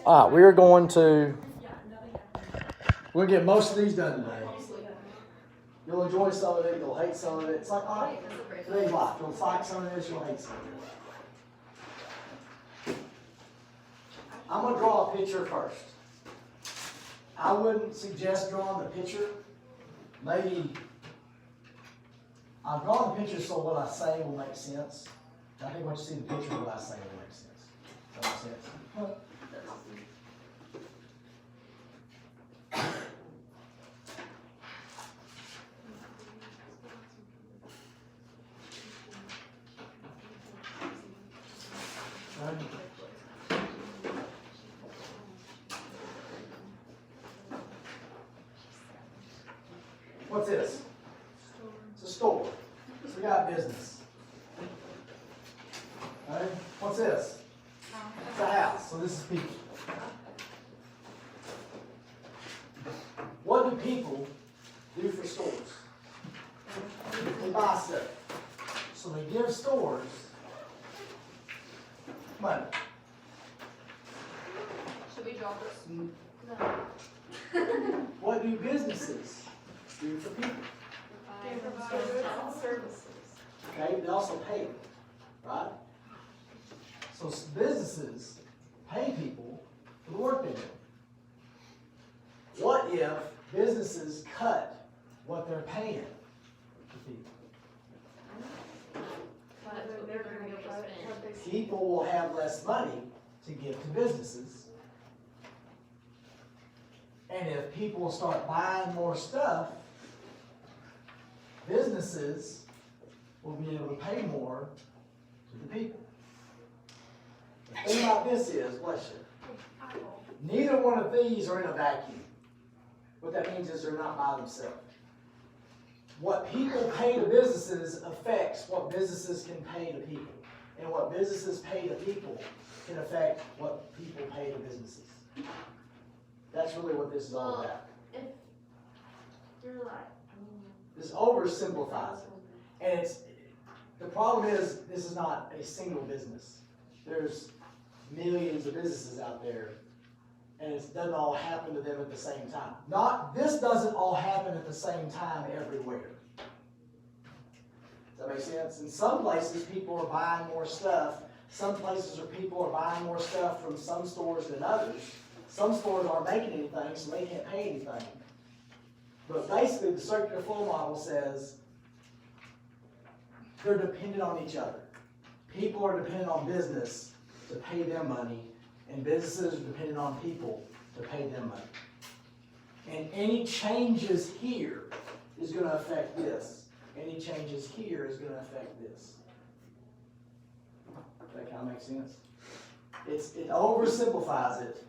All right, we'll get most of these done today. You'll enjoy some of it, you'll hate some of it. It's like, all right, today's life. You'll like some of this, you'll hate some of it. I'm going to draw a picture first. I wouldn't suggest drawing the picture. Maybe I'm drawing the picture so what I say will make sense. I think once you see the picture, what I say will make sense. Does that make sense? What's this? It's a store. So we got business. Okay. What's this? It's a house. So this is people. What do people do for stores? They buy stuff. So they give stores money. Should we draw this? No. What do businesses do for people? They provide goods and services. Okay, they also pay them, right? So businesses pay people for the work they do. What if businesses cut what they're paying to people? They're going to spend. People will have less money to give to businesses. And if people start buying more stuff, businesses will be able to pay more to the people. The thing about this is, bless you, neither one of these are in a vacuum. What that means is they're not by themselves. What people pay to businesses affects what businesses can pay to people. And what businesses pay to people can affect what people pay to businesses. That's really what this is all about. If you're like, This oversimplifies it. And the problem is, this is not a single business. There's millions of businesses out there, and it doesn't all happen to them at the same time. This doesn't all happen at the same time everywhere. Does that make sense? In some places, people are buying more stuff. Some places people are buying more stuff from some stores than others. Some stores aren't making anything, so they can't pay anything. But basically, the circular flow model says they're dependent on each other. People are dependent on business to pay them money, and businesses are dependent on people to pay them money. And any changes here is going to affect this. Any changes here is going to affect this. That kind of makes sense? It oversimplifies it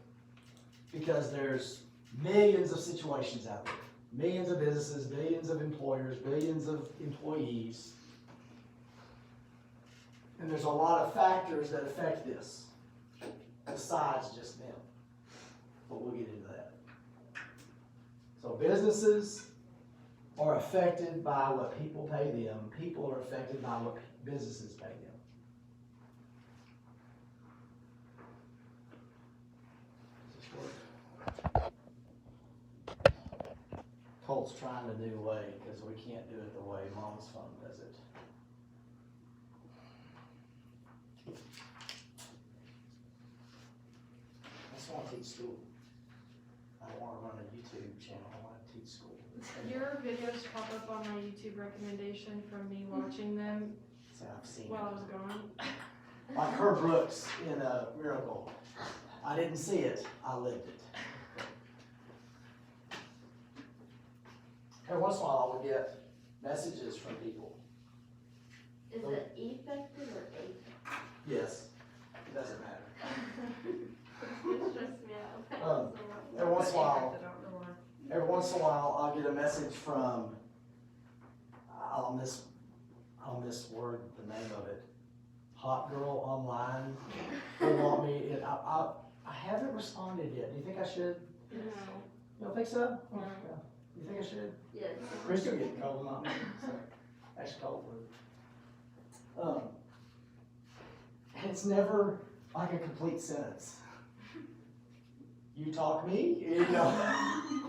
because there's millions of situations out there. Millions of businesses, billions of employers, billions of employees. And there's a lot of factors that affect this, besides just them. But we'll get into that. So businesses are affected by what people pay them. People are affected by what businesses pay them. Colt's trying to do away because we can't do it the way Mom's phone does it. I just want to teach school. I don't want to run a YouTube channel. I want to teach school. Your videos pop up on my YouTube recommendation from me watching them So I've seen while I it. was gone. Like Herb Brooks in Miracle. I didn't see it. I lived it. Every once in a while I will get messages from people. is it effective or affective? Yes. It doesn't matter. It stressed me out. Every once in a while I'll get a message from, I'll miss word the name of it. Hot Girl Online. They want me, and I haven't responded yet. Do you think I should? No. You don't think so? No. Yeah. You think I should? Yes. We're still getting cold, not me. So, actually cold for and it's never like a complete sentence. You talk me, you know,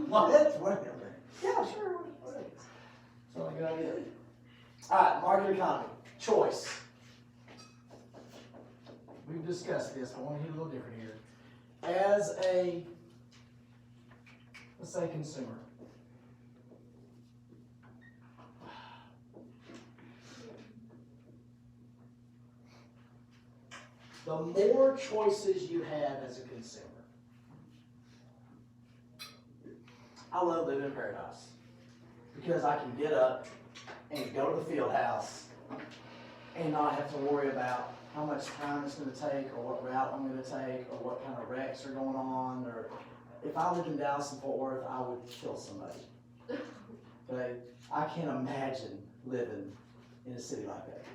what? Whatever. Yeah, sure, whatever. It's not a good idea. All right, market economy, choice. We've discussed this, but I want to hit a little different here. As a, let's say, consumer. The more choices you have as a consumer. I love living in paradise because I can get up and go to the field house and not have to worry about how much time it's going to take or what route I'm going to take or what kind of wrecks are going on. Or if I lived in Dallas and Fort Worth, I would kill somebody. Okay? I can't imagine living in a city like that.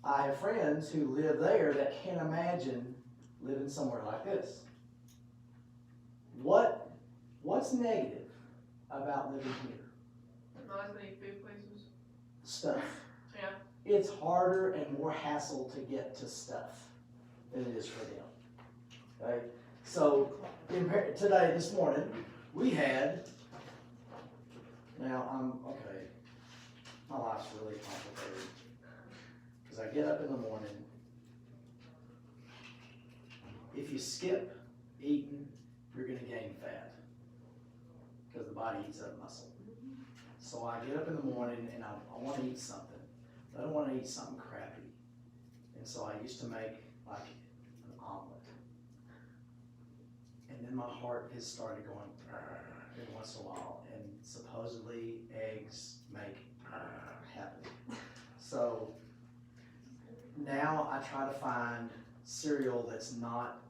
I have friends who live there that can't imagine living somewhere like this. What's negative about living here? Not as many food places. Stuff. Yeah. It's harder and more hassle to get to stuff than it is for them. Okay? So today, this morning, we had, okay, my life's really complicated. Because I get up in the morning, if you skip eating, you're going to gain fat. Because the body eats up muscle. So I get up in the morning and I want to eat something. But I don't want to eat something crappy. And so I used to make like an omelet. And then my heart has started going every once in a while. And supposedly eggs make happen. So now I try to find cereal that's not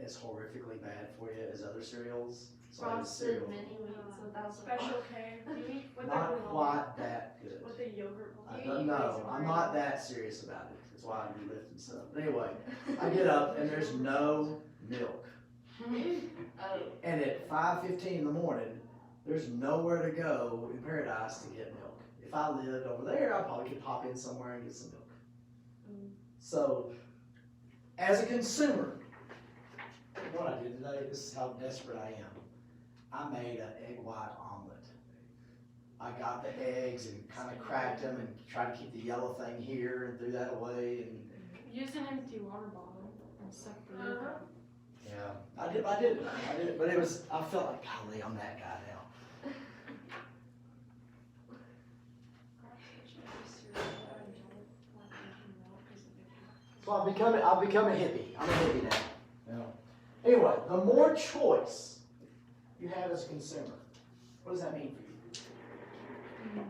as horrifically bad for you as other cereals. So I use Frosted cereal. mini wheats without the Special K. Do you eat with Not the quite that good. with the yogurt? I Do you don't eat know. Raisin I'm Bran? not that serious about it. That's why I do lifting stuff. But anyway, I get up and there's no milk. Oh. And at 5:15 in the morning, there's nowhere to go in paradise to get milk. If I lived over there, I probably could pop in somewhere and get some milk. So, as a consumer, you know what I did today? This is how desperate I am. I made an egg white omelet. I got the eggs and kind of cracked them and tried to keep the yellow thing here and threw that away. And Use an empty water bottle and suck the yogurt. yeah, I did it. But I felt like, golly, I'm that guy now. So I've become a hippie. I'm a hippie now. Yeah. Anyway, the more choice you have as a consumer, what does that mean for you?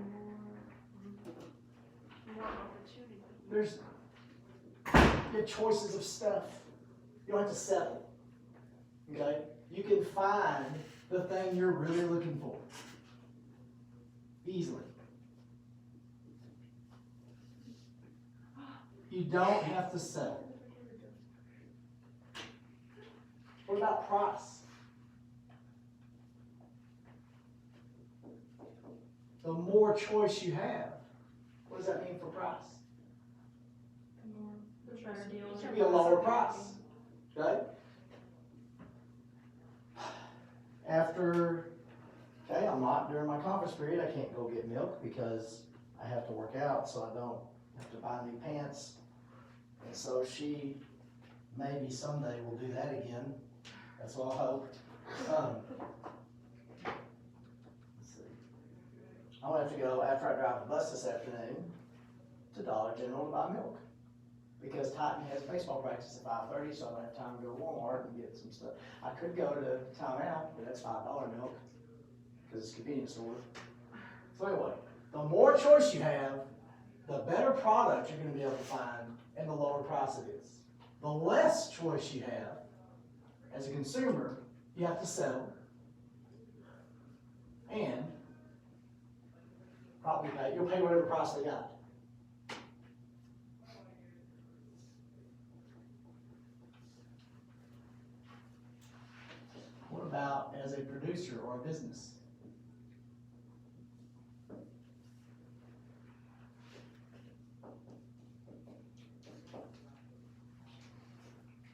More opportunity. There's good choices of stuff. You don't have to settle. Okay? You can find the thing you're really looking for easily. You don't have to settle. What about price? The more choice you have, what does that mean for price? The better deals. It should be a lower price. Okay? I'm not during my conference period, I can't go get milk because I have to work out, so I don't have to buy new pants. And so she maybe someday will do that again. That's what I hope. Let's see. I'm gonna have to go after I drive the bus this afternoon to Dollar General to buy milk. Because Titan has baseball practice at 5:30, so I don't have time to go to Walmart and get some stuff. I could go to Time Out, but that's $5 milk, because it's a convenience store. So anyway, the more choice you have, the better product you're gonna be able to find, and the lower price it is. The less choice you have, as a consumer, you have to settle, and probably you'll pay whatever price they got. What about as a producer or a business?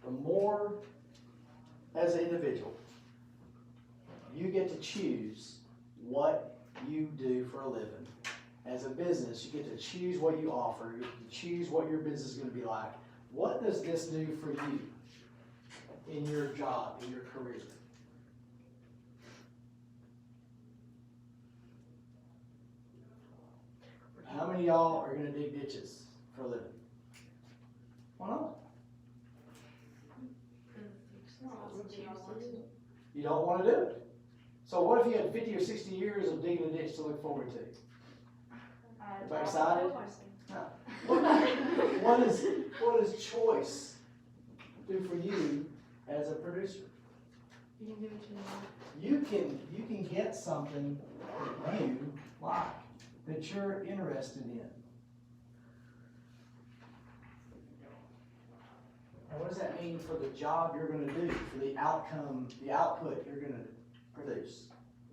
The more as an individual, you get to choose what you do for a living. As a business, you get to choose what you offer, you get to choose what your business is gonna be like. What does this do for you in your job, in your career? How many of y'all are gonna dig ditches for a living? Why not? You don't wanna do it. So what if you had 50 or 60 years of digging a ditch to look forward to? Everybody excited? What does choice do for you as a producer? You can do what you want. You can get something that you like, that you're interested in. Now, what does that mean for the job you're gonna do, for the outcome, the output you're gonna produce?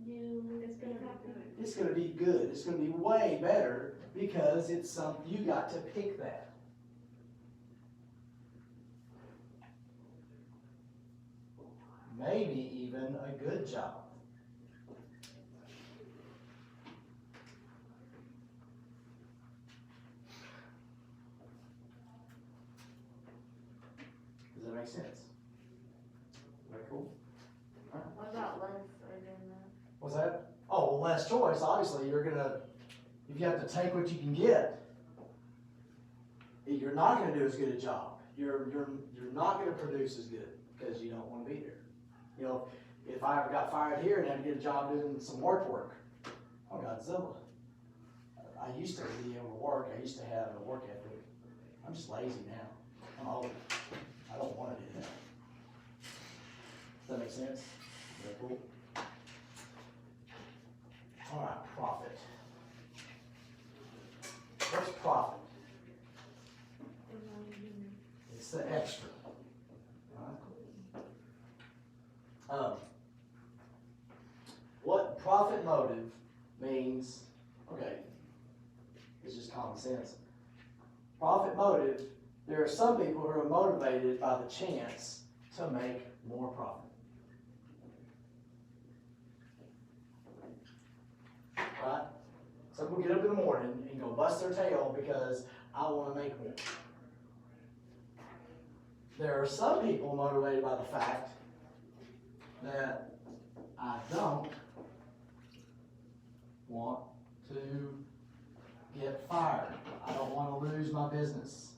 It's gonna be good. It's gonna be good. It's gonna be way better because it's something, you got to pick that. Maybe even a good job. Does that make sense? Is that cool? What about less or than that? What's that? Oh, well, less choice. Obviously, you're gonna, if you have to take what you can get, you're not gonna do as good a job. You're not gonna produce as good because you don't want to be there. You know, if I ever got fired here and had to get a job doing some work, oh Godzilla. I used to be able to work. I used to have a work ethic. I'm just lazy now. I'm old. I don't want to do that. Does that make sense? Is that cool? All right, profit. What's profit? It's the extra. What profit motive means, okay, it's just common sense. Profit motive, there are some people who are motivated by the chance to make more profit. Right? Some people get up in the morning and go bust their tail because I want to make more. There are some people motivated by the fact that I don't want to get fired. I don't want to lose my business.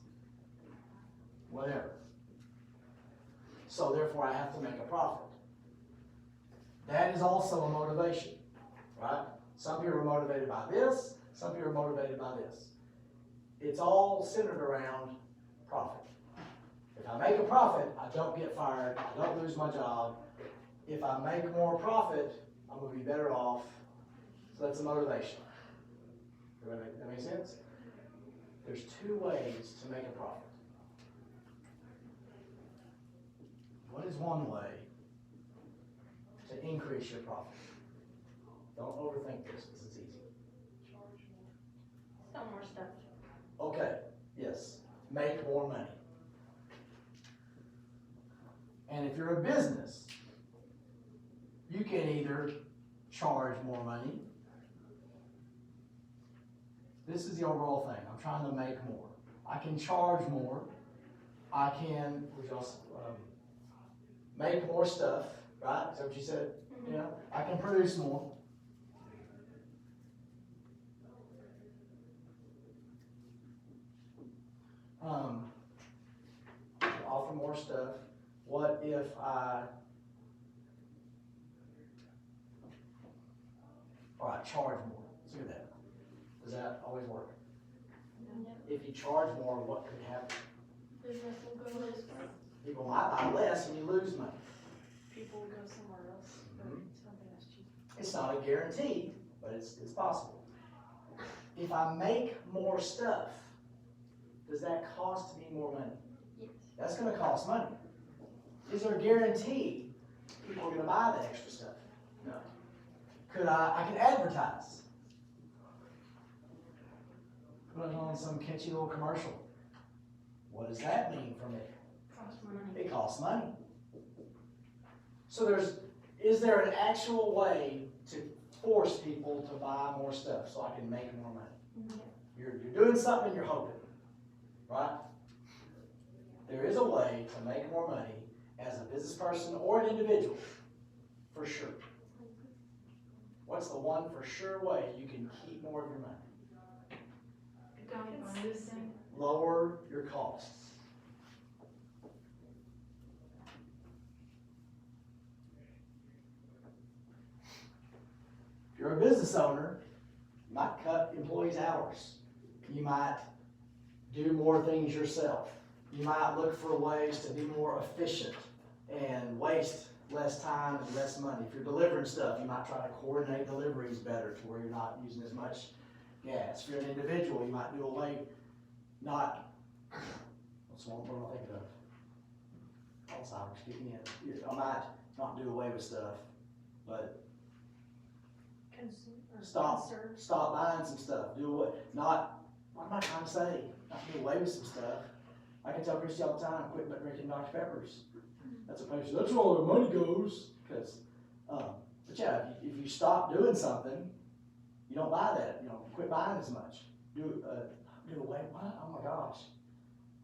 Whatever. So therefore I have to make a profit. That is also a motivation, right? Some people are motivated by this, some people are motivated by this. It's all centered around profit. If I make a profit, I don't get fired, I don't lose my job. If I make more profit, I'm going to be better off. So that's a motivation. Does that make sense? There's two ways to make a profit. What is one way to increase your profit? Don't overthink this because it's easy. Sell more stuff. Okay, yes. Make more money. And if you're a business, you can either charge more money. This is the overall thing. I'm trying to make more. I can charge more. I can make more stuff, right? Is that what you said? Mm-hmm. Yeah. I can produce more. Offer more stuff. What if I charge more? Let's do that. Does that always work? No. If you charge more, what could happen? Business will go less. People might buy less and you lose money. People will go somewhere else for something that's cheap. It's not a guarantee, but it's possible. If I make more stuff, does that cost me more money? Yes. That's going to cost money. Is there a guarantee people are going to buy the extra stuff? No. Could I can advertise. Put it on some catchy little commercial. What does that mean for me? Cost money. It costs money. So is there an actual way to force people to buy more stuff so I can make more money? You're doing something, you're hoping, right? There is a way to make more money as a business person or an individual, for sure. What's the one for sure way you can keep more of your money? Consistent. Lower your costs. If you're a business owner, you might cut employees' hours. You might do more things yourself. You might look for ways to be more efficient and waste less time and less money. If you're delivering stuff, you might try to coordinate deliveries better to where you're not using as much gas. If you're an individual, you might do away, what am I thinking of? Alzheimer's kicking in. I might not do away with stuff, but stop buying some stuff. Do away, what am I trying to say? Not do away with some stuff. I can tell Christy all the time, quit drinking Dr. Peppers. That's where the money goes. But yeah, if you stop doing something, you don't buy that. Quit buying as much. Do away. What? Oh my gosh,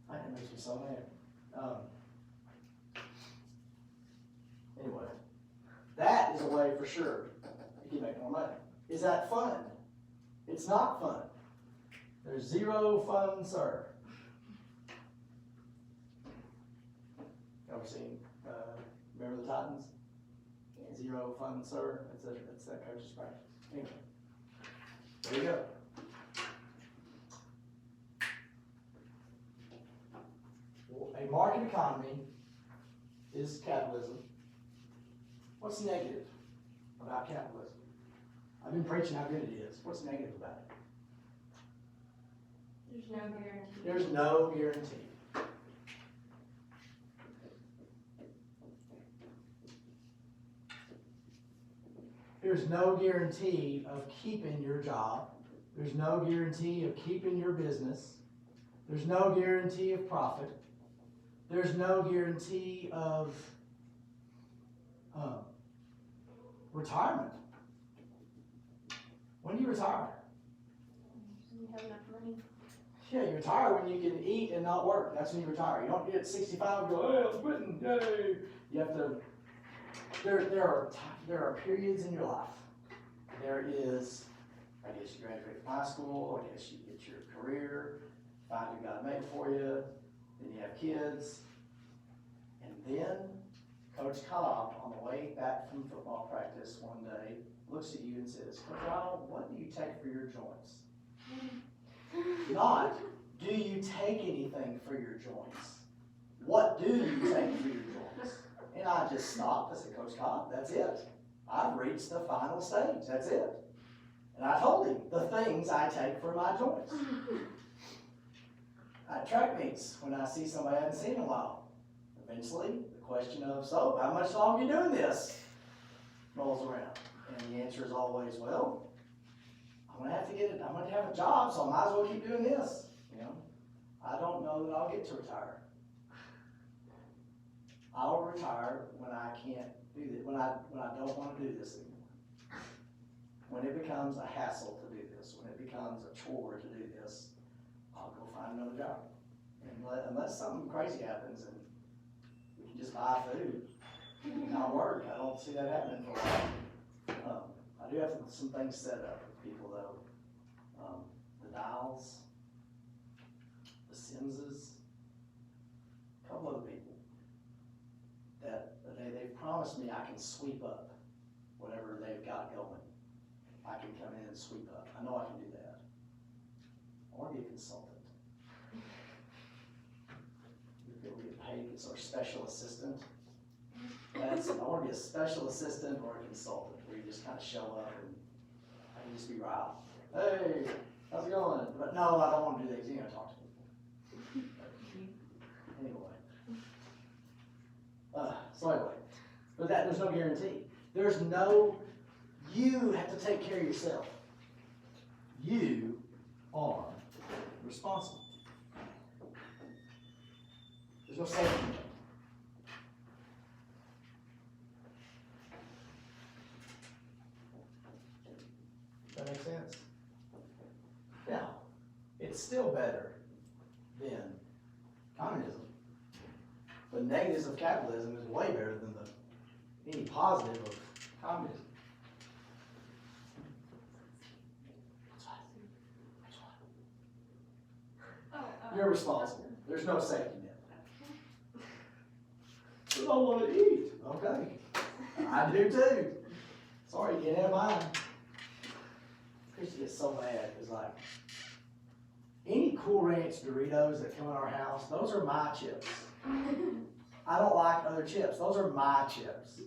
that makes me so mad. Anyway, that is a way for sure you can make more money. Is that fun? It's not fun. There's zero fun, sir. Ever seen, remember the Titans? Zero fun, sir. That's that coach's practice. Anyway, there you go. A market economy is capitalism. What's negative about capitalism? I've been preaching how good it is. What's negative about it? There's no guarantee. There's no guarantee. There's no guarantee of keeping your job. There's no guarantee of keeping your business. There's no guarantee of profit. There's no guarantee of retirement. When do you retire? You have enough money. Yeah, you retire when you can eat and not work. That's when you retire. You don't get at 65 and go, hey, I'm quitting, yay. You have to, there are periods in your life. There is, I guess you graduate from high school, I guess you get your career, find who God made for you, then you have kids, and then Coach Cobb, on the way back from football practice one day, looks at you and says, Coach Ronald, what do you take for your joints? Not, do you take anything for your joints? What do you take for your joints? And I just stopped. I said, Coach Cobb, that's it. I've reached the final stage. That's it. And I told him the things I take for my joints. At track meets, when I see somebody I haven't seen in a while, eventually the question of, so how much longer are you doing this? Rolls around. And the answer is always, well, I'm gonna have a job, so I might as well keep doing this. I don't know that I'll get to retire. I'll retire when I can't do this, when I don't want to do this anymore. When it becomes a hassle to do this, when it becomes a chore to do this, I'll go find another job. And unless something crazy happens and we can just buy food and not work, I don't see that happening for a while. I do have some things set up with people though. The Dials, the Simses, a couple other people that they've promised me I can sweep up whatever they've got going. I can come in and sweep up. I know I can do that. I want to be a consultant. People get paid, it's our special assistant. I want to be a special assistant or a consultant where you just kind of show up and I can just be right. Hey, how's it going? But no, I don't want to do that. You got to talk to people. Anyway. But there's no guarantee. You have to take care of yourself. You are responsible. There's no safety net. still better than communism. The negatives of capitalism is way better than any positive of communism. You're responsible. There's no safety net. But I want to eat. Okay. I do too. Sorry, you can't have mine. Christy gets so mad. It's like, any Cool Ranch Doritos that come in our house, those are my chips. I don't like other chips. Those are my chips.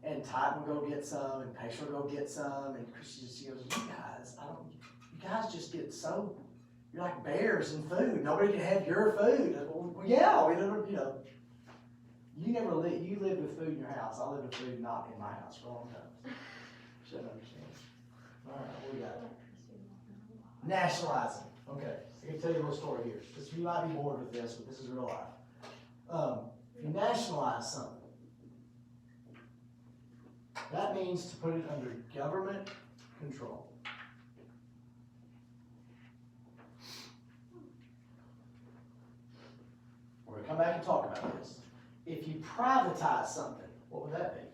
And Titan will go get some, and Pacer will go get some, and Christy just goes, you guys just get so, you're like bears in food. Nobody can have your food. Well, yeah, you live with food in your house. I live with food not in my house for a long time. Shouldn't understand. All right, what we got? Nationalizing. Okay, I can tell you a little story here. You might be bored with this, but this is real life. If you nationalize something, that means to put it under government control. We're going to come back and talk about this. If you privatize something, what would that be?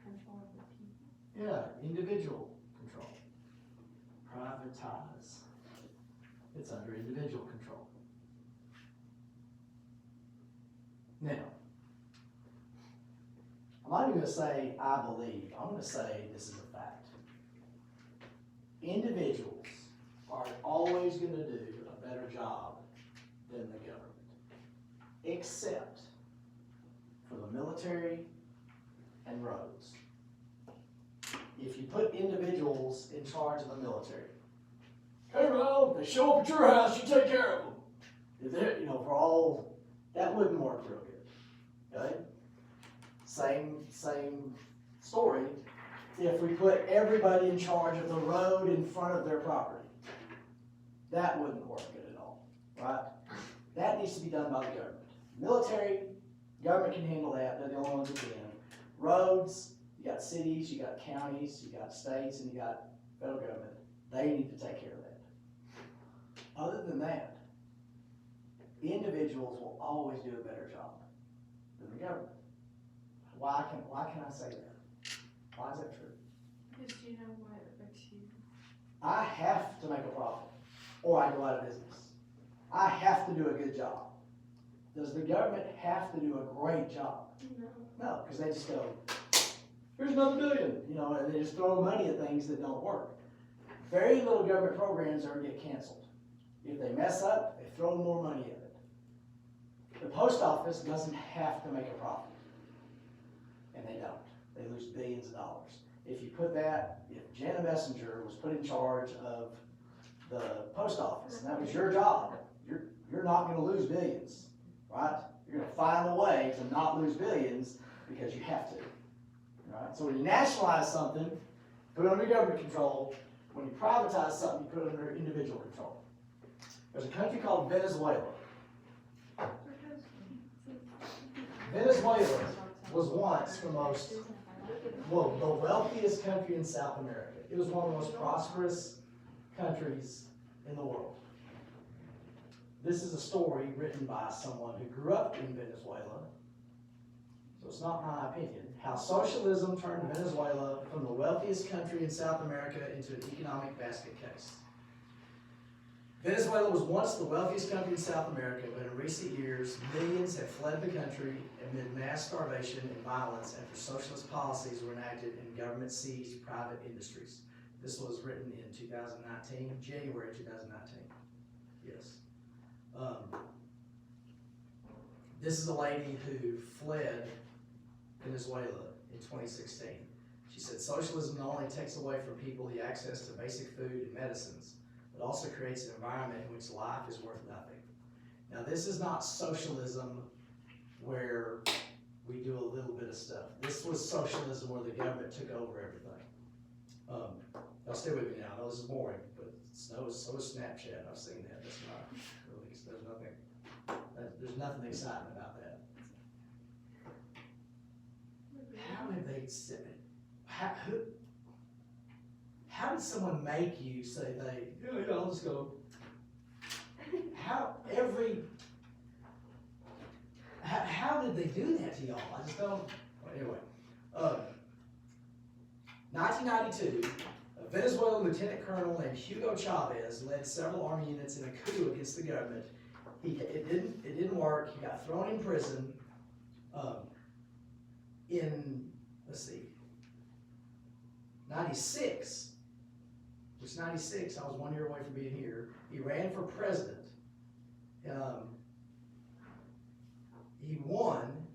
Control of the people. Yeah, individual control. Privatize. It's under individual control. Now, I'm not even going to say I believe. I'm going to say this is a fact. Individuals are always going to do a better job than the government, except for the military and roads. If you put individuals in charge of the military, hey, well, if they show up at your house, you take care of them. If they're, for all, that wouldn't work real good. Okay? Same story. If we put everybody in charge of the road in front of their property, that wouldn't work good at all, right? That needs to be done by the government. Military, government can handle that. They're the only ones that can. Roads, you got cities, you got counties, you got states, and you got federal government. They need to take care of that. Other than that, individuals will always do a better job than the government. Why can I say that? Why is that true? Because do you know why it affects you? I have to make a profit, or I go out of business. I have to do a good job. Does the government have to do a great job? No. No, because they just go, here's another billion, and they just throw money at things that don't work. Very little government programs ever get canceled. If they mess up, they throw more money at it. The post office doesn't have to make a profit. And they don't. They lose billions of dollars. If Jana Messenger was put in charge of the post office, and that was your job, you're not going to lose billions, right? You're going to find a way to not lose billions because you have to, right? So when you nationalize something, put it under government control. When you privatize something, you put it under individual control. There's a country called Venezuela. Venezuela was once the wealthiest country in South America. It was one of the most prosperous countries in the world. This is a story written by someone who grew up in Venezuela, so it's not my opinion. How socialism turned Venezuela from the wealthiest country in South America into an economic basket case. Venezuela was once the wealthiest country in South America, but in recent years, millions have fled the country amid mass starvation and violence after socialist policies were enacted and government seized private industries. This was written in 2019, January 2019. Yes. This is a lady who fled Venezuela in 2016. She said, socialism not only takes away from people the access to basic food and medicines, but also creates an environment in which life is worth nothing. Now, this is not socialism where we do a little bit of stuff. This was socialism where the government took over everything. Y'all stay with me now. I know this is boring, but so is Snapchat. I've seen that. That's not really, there's nothing exciting about that. How have they said it? How did someone make you say I'll just go how did they do that to y'all? I just don't, well, anyway. 1992, a Venezuelan lieutenant colonel named Hugo Chavez led several army units in a coup against the government. It didn't work. He got thrown in prison. In, let's see, 96, which 96, I was 1 year away from being here. He ran for president. He won,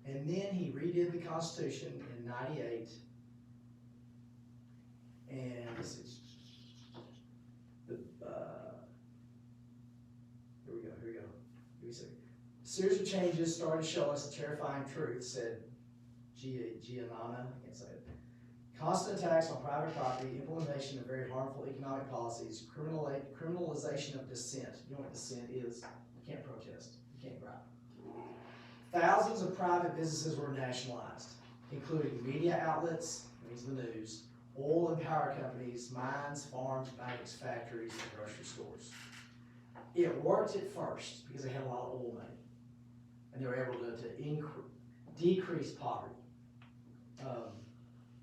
and then he redid the Constitution in 98. And this is here we go. Give me a second. A series of changes started to show us a terrifying truth, said Giannana, I can't say it. Constant attacks on private property, implementation of very harmful economic policies, criminalization of dissent. You know what dissent is? You can't protest. You can't gripe. Thousands of private businesses were nationalized, including media outlets, means the news, oil and power companies, mines, farms, banks, factories, and grocery stores. It worked at first because they had a lot of oil money, and they were able to decrease poverty.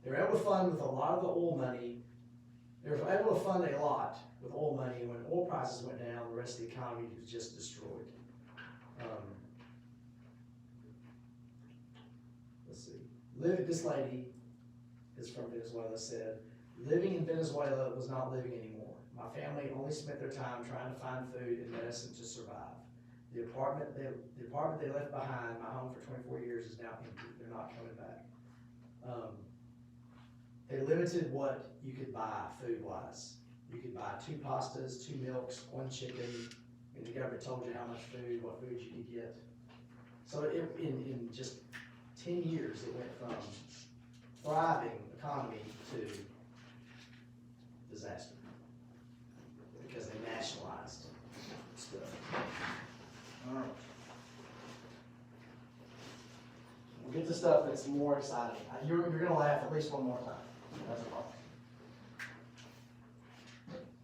They were able to fund with a lot of the oil money. They were able to fund a lot with oil money. When oil prices went down, the rest of the economy was just destroyed. Let's see. This lady is from Venezuela, said, living in Venezuela was not living anymore. My family only spent their time trying to find food and medicine to survive. The apartment they left behind, my home for 24 years, is now empty. They're not coming back. They limited what you could buy food-wise. You could buy 2 pastas, 2 milks, 1 chicken, and the government told you how much food, what food you could get. So in just 10 years, it went from thriving economy to disaster because they nationalized stuff. All right. We'll get to stuff that's more exciting. You're going to laugh at least one more time. That's a problem.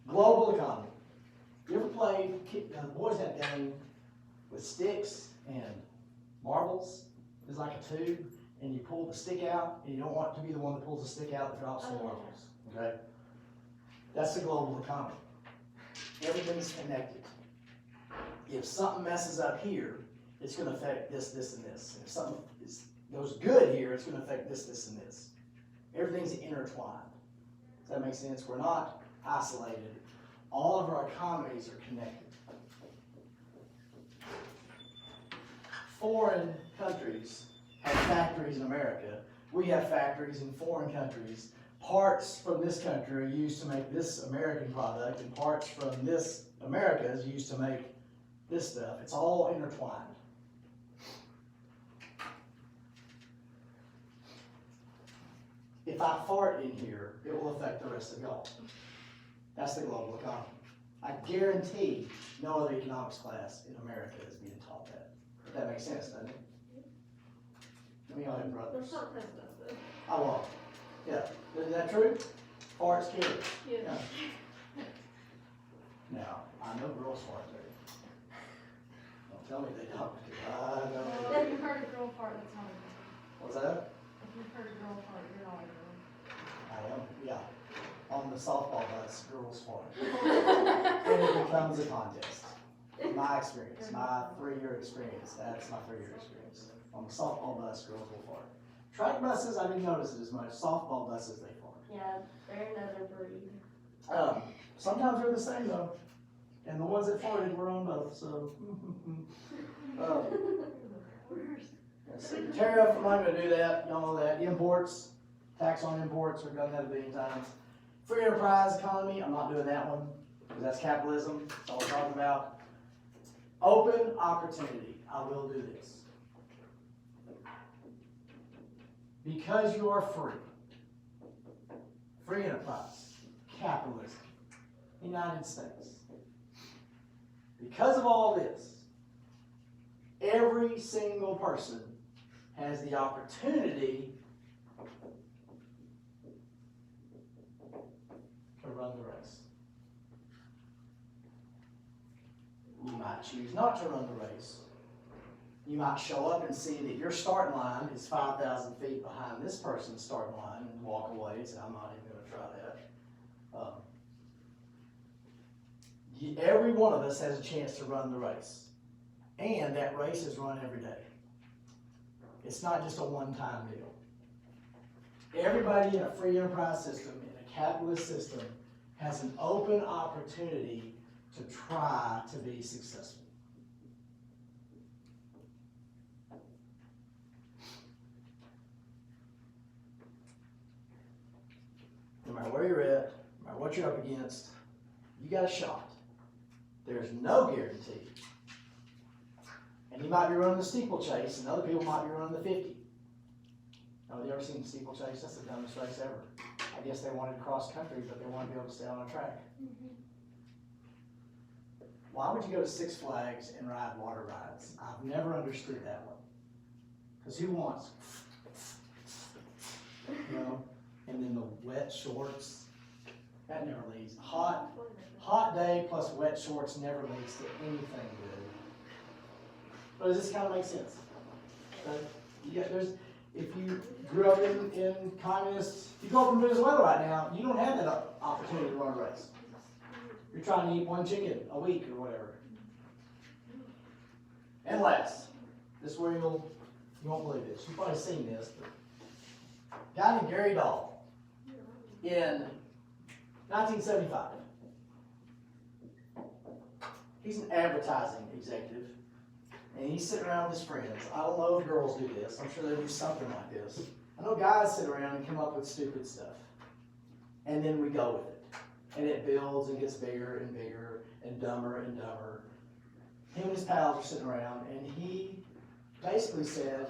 Global economy. You ever played, the boys had a game with sticks and marbles? It's like a tube, and you pull the stick out, and you don't want to be the one that pulls the stick out that drops the marbles. Okay? That's the global economy. Everything's connected. If something messes up here, it's going to affect this, this, and this. And if something goes good here, it's going to affect this, this, and this. Everything's intertwined. Does that make sense? We're not isolated. All of our economies are connected. Foreign countries have factories in America. We have factories in foreign countries. Parts from this country are used to make this American product, and parts from this America is used to make this stuff. It's all intertwined. If I fart in here, it will affect the rest of y'all. That's the global economy. I guarantee no other economics class in America is being taught that. If that makes sense, doesn't it? Let me all have brothers. Well, sometimes does it. I won't. Yeah. Is that true? Farts carry. Yeah. Now, I know girls fart too. Don't tell me they don't. I know they Well, do. if you've heard a girl fart, that's not a girl. What's that? If you've heard a girl fart, you're not a girl. I am, yeah. On the softball bus, girls fart. And it becomes a contest. My experience, my 3-year experience, that's my 3-year experience. On the softball bus, girls will fart. Track buses, I didn't notice it as much. Softball buses, they fart. Yeah, they're another breed. Sometimes they're the same though. And the ones that farted were on both, so. Let's see, tariff, I'm not gonna do that, y'all know that. Imports, tax on imports, we've done that a billion times. Free enterprise economy, I'm not doing that one, because that's capitalism, that's all we're talking about. Open opportunity, I will do this. Because you are free. Free enterprise, capitalism, United States. Because of all this, every single person has the opportunity to run the race. you might choose not to run the race. You might show up and see that your starting line is 5,000 feet behind this person's starting line and walk away and say, I'm not even going to try that. Every one of us has a chance to run the race. And that race is run every day. It's not just a one-time deal. Everybody in a free enterprise system, in a capitalist system, has an open opportunity to try to be successful. No matter where you're at, no matter what you're up against, you got a shot. There's no guarantee. And you might be running the steeplechase, and other people might be running the 50. Have you ever seen the steeplechase? That's the dumbest race ever. I guess they wanted to cross country, but they wanted to be able to stay on a track. Why would you go to Six Flags and ride water rides? I've never understood that one. Because who wants, you know, and then the wet shorts, that never leads. Hot day plus wet shorts never leads to anything good. But does this kind of make sense? If you grew up in communist, if you go up from Venezuela right now, you don't have that opportunity to run a race. You're trying to eat one chicken a week or whatever. And last, this is where you won't believe this. You've probably seen this. But a guy named Gary Dahl in 1975. He's an advertising executive. And he's sitting around with his friends. I don't know if girls do this. I'm sure they do something like this. I know guys sit around and come up with stupid stuff. And then we go with it. And it builds and gets bigger and bigger and dumber and dumber. Him and his pals are sitting around, and he basically said,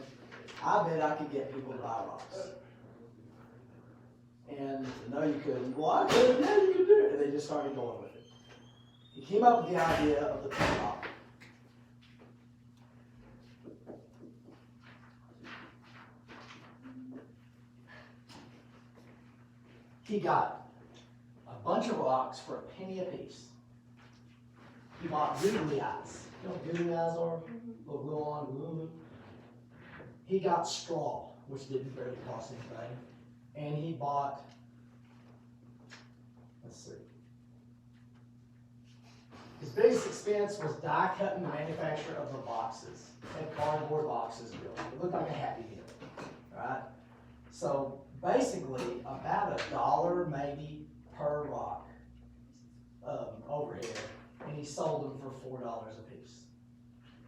I bet I could get people to buy rocks. And no, you couldn't. Well, I could. Yeah, you could do it. And they just started going with it. He came up with the idea of the pet rock. He got a bunch of rocks for a penny a piece. He bought googly eyes. You know what googly eyes are? Little glue on, glue. He got straw, which didn't barely cost anything. And he bought, let's see. His biggest expense was die cutting the manufacture of the boxes. Had cardboard boxes built. It looked like a Happy Meal, right? So basically, about $1 maybe per rock overhead, and he sold them for $4 a piece.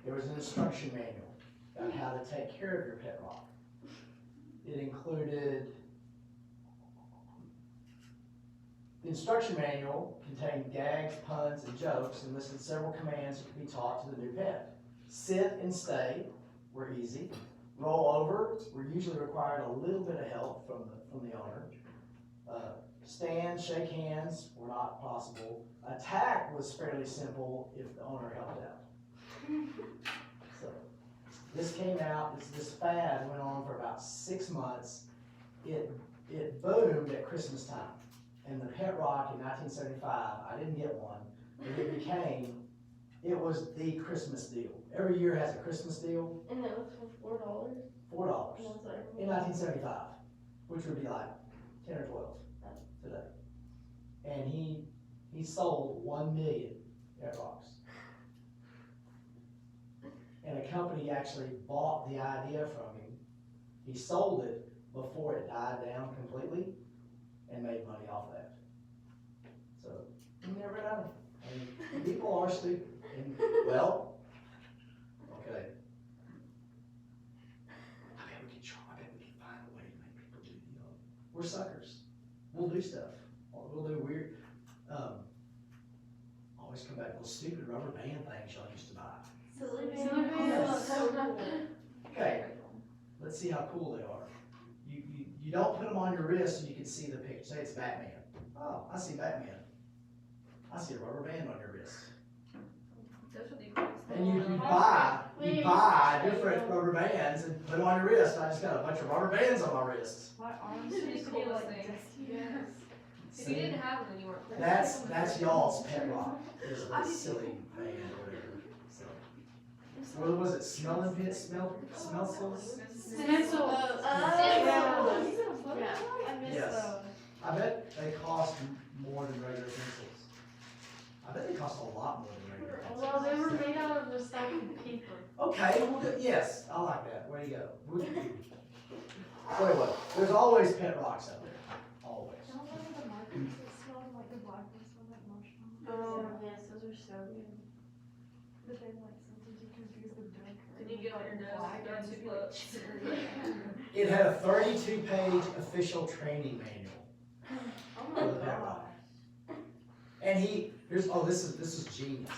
There was an instruction manual about how to take care of your pet rock. It included, the instruction manual contained gags, puns, and jokes, and listed several commands that could be taught to the new pet. Sit and stay were easy. Roll over were usually required a little bit of help from the owner. Stand, shake hands were not possible. Attack was fairly simple if the owner helped out. So this came out, this fad went on for about 6 months. It boomed at Christmas time. And the pet rock in 1975, I didn't get one, but it was the Christmas deal. Every year has a Christmas deal. And it was for $4? $4 And that's what everyone- in 1975, which would be like 10 or 12 today. And he sold 1 million pet rocks. And a company actually bought the idea from him. He sold it before it died down completely and made money off that. So you never know. I mean, people are stupid. And, well, okay. I bet we can find a way to make people do, we're suckers. We'll do stuff. We'll do weird, always come back with stupid rubber band things y'all used to buy. Silly Silly bands. bands. Oh, so cool. Okay, let's see how cool they are. You don't put them on your wrist so you can see the picture. Say it's Batman. Oh, I see Batman. I see a rubber band on your wrist. Those are the coolest And you things. buy different rubber bands and put them on your wrist. I just got a bunch of rubber bands on my wrists. My arms These are the used to be coolest like things. this. Yes. If you See? didn't have them, then you weren't cool. That's y'all's pet rock. Is a silly band or whatever. What was it, smelling pit, smells? Stencils. Oh, Yeah. yeah. I missed Yes. those. I bet they cost more than regular pencils. I bet they cost a lot more than regular Well, pencils. they were made out of recycled paper. Okay, well, yes, I like that. Where you go? Anyway, there's always pet rocks out there. Always. Don't look at the markers that smell like the black ones smell like marshmallows. Oh, yes, those are so good. But then like sometimes you confuse the dark. Did you get on your nose? They're too close. It had a 32-page official training manual. Oh For the pet rock. And this is genius.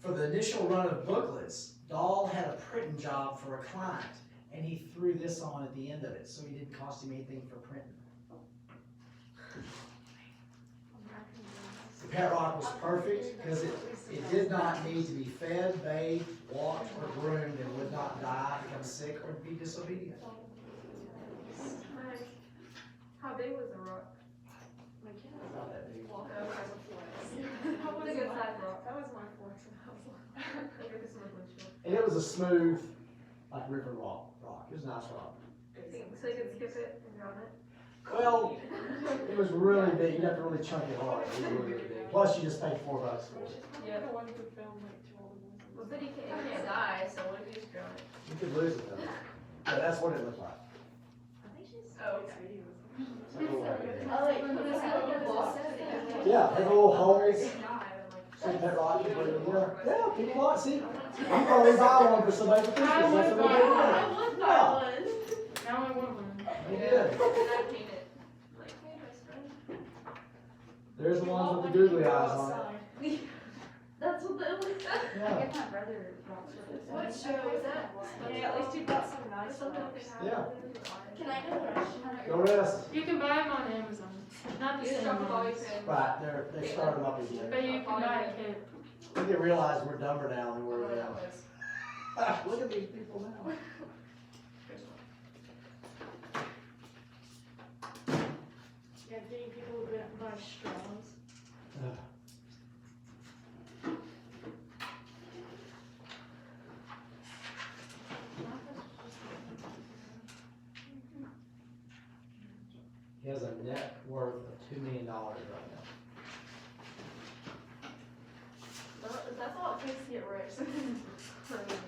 For the initial run of booklets, Dahl had a printing job for a client, and he threw this on at the end of it, so he didn't cost him anything for printing. The pet rock was perfect because it did not need to be fed, bathed, walked, or groomed, and would not die, become sick, or be disobedient. How big was the rock? Not that big. Well, that was a good size rock. That was my fourth. Maybe this one was short. And it was a smooth, like river rock. It was a nice rock. So you could skip it and drown it? Well, it was really big. You'd have to really chunk it hard. It was really, really big. Plus, you just paid $4 for it. Yeah. The one who filmed like to all the boys. Well, but it can't die, so what if you just drown it? You could lose it though. Yeah, that's what it looked like. I think she's Oh, videos. It's like a little like- Oh, wait, put this out in the box. Yeah, they have little holes. If it died, I'm like. Some pet rock. Yeah, people like see. You probably buy one for somebody for Christmas. That's what they do. would Yeah. one. Now I want one. They Yeah. did. And I paint it. Like, hey, my friend. There's the ones with the googly eyes on it. That's what the was. Yeah. Get my brother rocks with this. What show is that? Yeah, at least you got some nice Something rocks. that Yeah. Can I go brush? Go rest. You can buy them on Amazon. Not the You just same drop a bobby ones. pin. Right, they started them up again. But you can buy a kit. I think they realize we're dumber now than we were Whatever then. that was. Look at these people now. Here's one. Yeah, getting people to buy straws. He has a net worth of $2 million right now. That's all it takes to get rich. Crazy.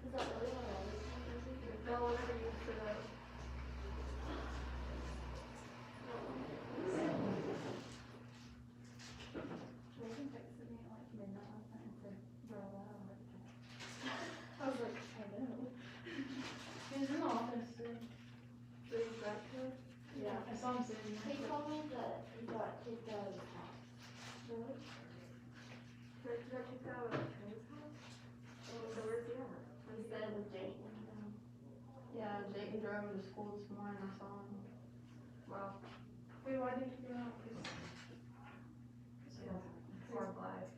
Is that really what all this is? No, whenever you put it. Megan texted me at like midnight last night and said, girl, that I'm like, I was like, I know. He's in the office too. So you back to it? Yeah. I saw him sitting He there. told me that he got kicked out of his house. Really? Like, you got kicked out of his house? Oh, so where's he at? he drove him to school this morning, I saw him. Well, Wait, why did you go out? yeah, hard life.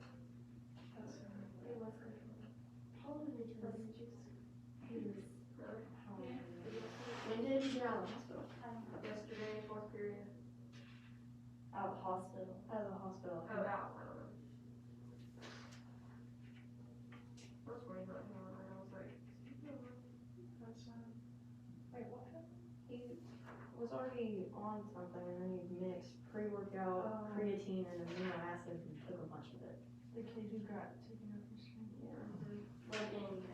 It was good. Probably because he was, When did he get out of the hospital? I don't know, Yesterday, fourth period. out of the hospital. Out of the hospital. Oh, out, I don't know. First when he got home, I was like, That's, wait, what happened? he was already on something and then he mixed pre-workout, creatine and amino acids and took a bunch of it. The kid who got taken out from school. Yeah. Like in